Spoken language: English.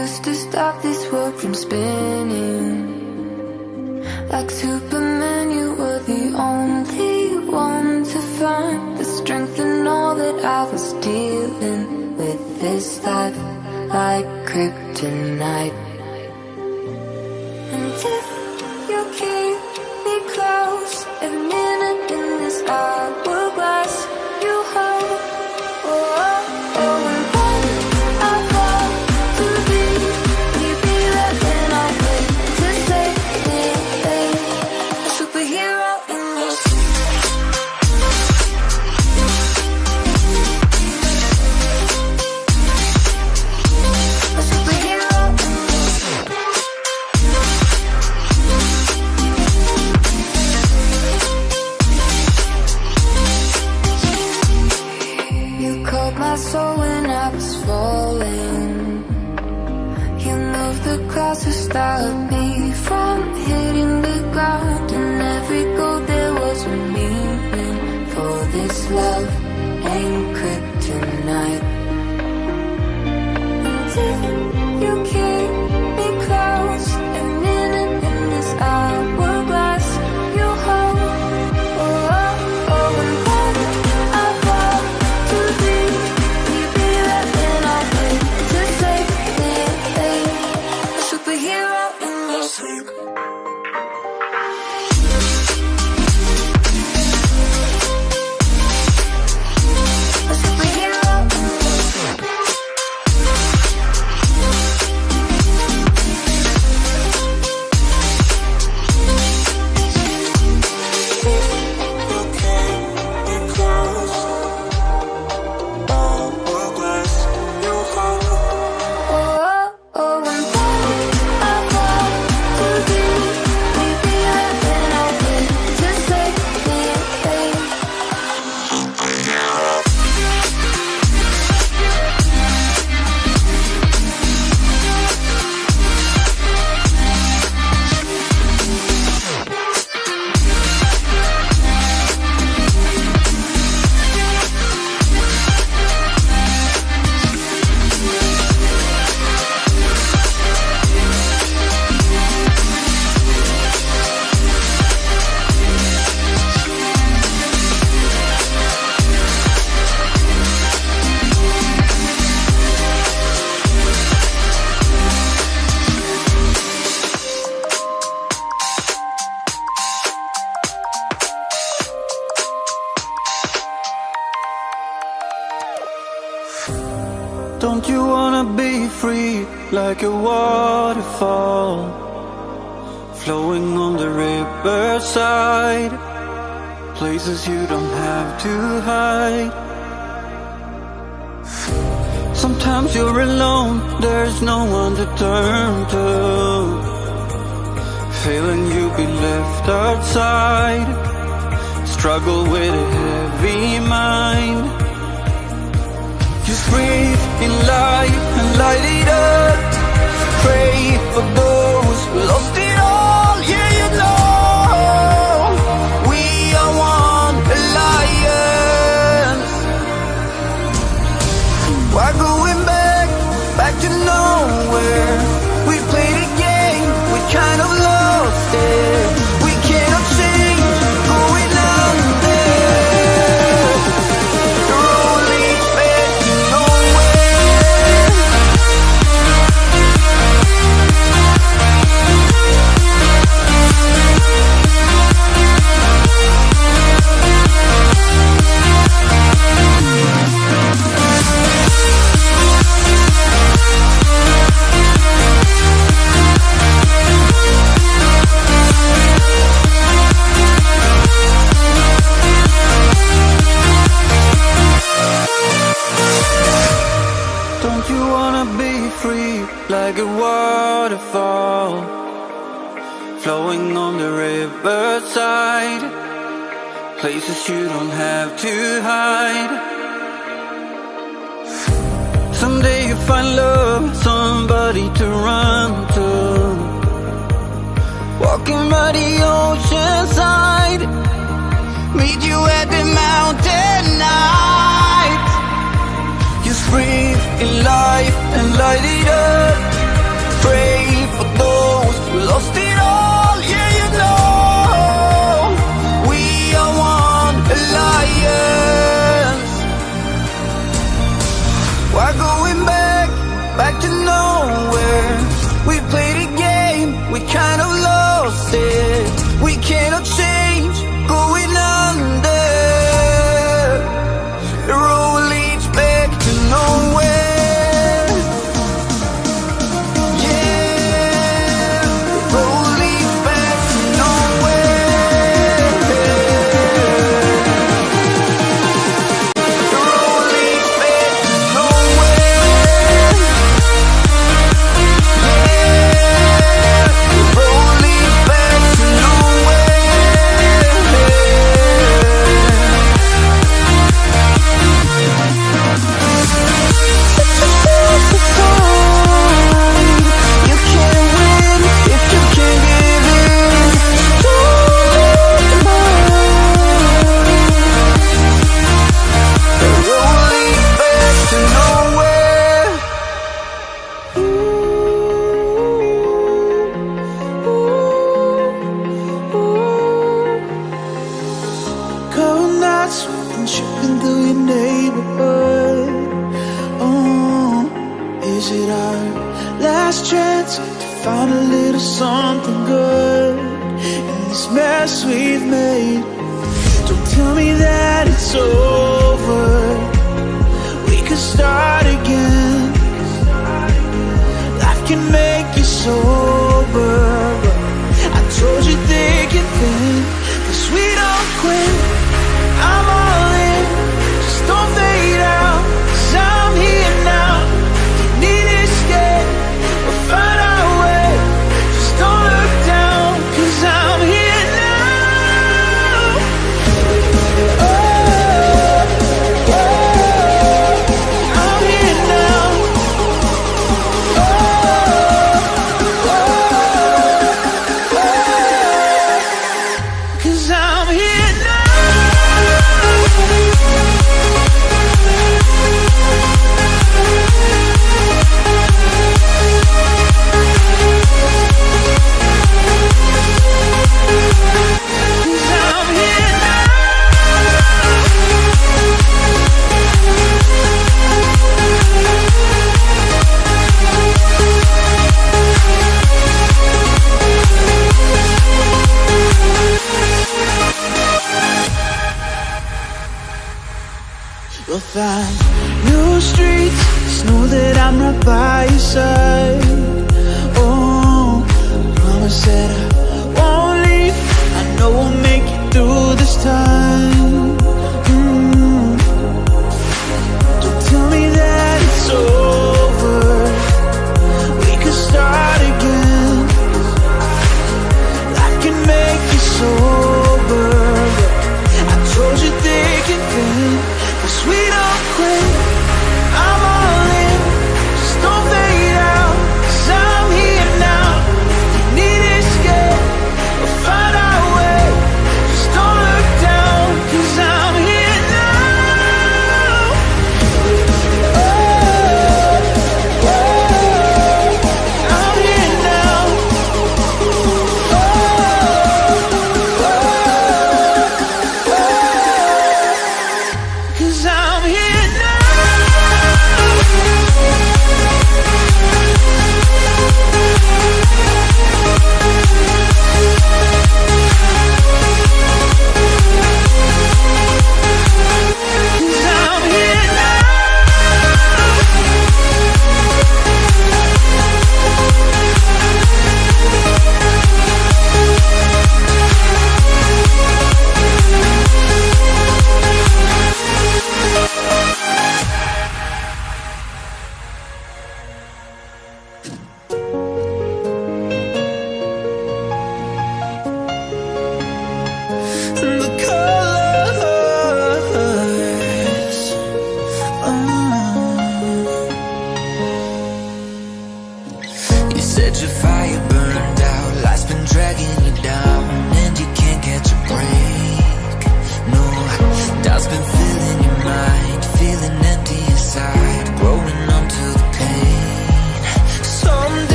used to stop this world from spinning. Like Superman, you were the only one to find the strength in all that I was dealing with. This life like kryptonite. And if you keep me close, a minute in this hourglass you hold. Oh, oh, oh, and when I fall to be, you be there and I'll wait to save me, a superhero in your a superhero in you called my soul when I was falling. You moved the clouds to stop me from hitting the ground. In every goal there was a meaning. For this love ain't kryptonite. And if you keep me close, a minute in this hourglass you hold. Oh, oh, oh, and when I fall to be, you be there and I'll wait to save me, a superhero in your sleep. A superhero in your sleep. Oh, oh, oh, and when I fall to be, you be there and I'll wait to save me, Don't you wanna be free like a waterfall, flowing on the riverside, places you don't have to hide. Sometimes you're alone, there's no one to turn to, feeling you'll be left outside, struggle with a heavy mind. Just breathe in life and light it up. Pray for those who lost it all. Yeah, you know we are one alliance. Why going back to nowhere? We played a game, we kind of lost it. We cannot change, going under. Like a waterfall, flowing on the riverside, places you don't have to hide. Someday you find love, somebody to run to, walking by the ocean side, meet you at the mountain night. Just breathe in life and light it up. thoughts when tripping through your neighborhood. Oh, is it our last chance to find a little something good in this mess we've made? Don't tell me that it's over. We could start again. Life can make you sober, but I told you thick and thin, 'cause we don't quit. I'm all in, just don't fade out, 'cause I'm here now. If you need escape, we'll find our way. Just don't look down, 'cause I'm here now. Oh, oh, I'm here now. Oh, oh, oh, 'cause I'm here now. We'll find new streets, just know that I'm not by your side. Oh, promise that I won't leave. I know we'll make it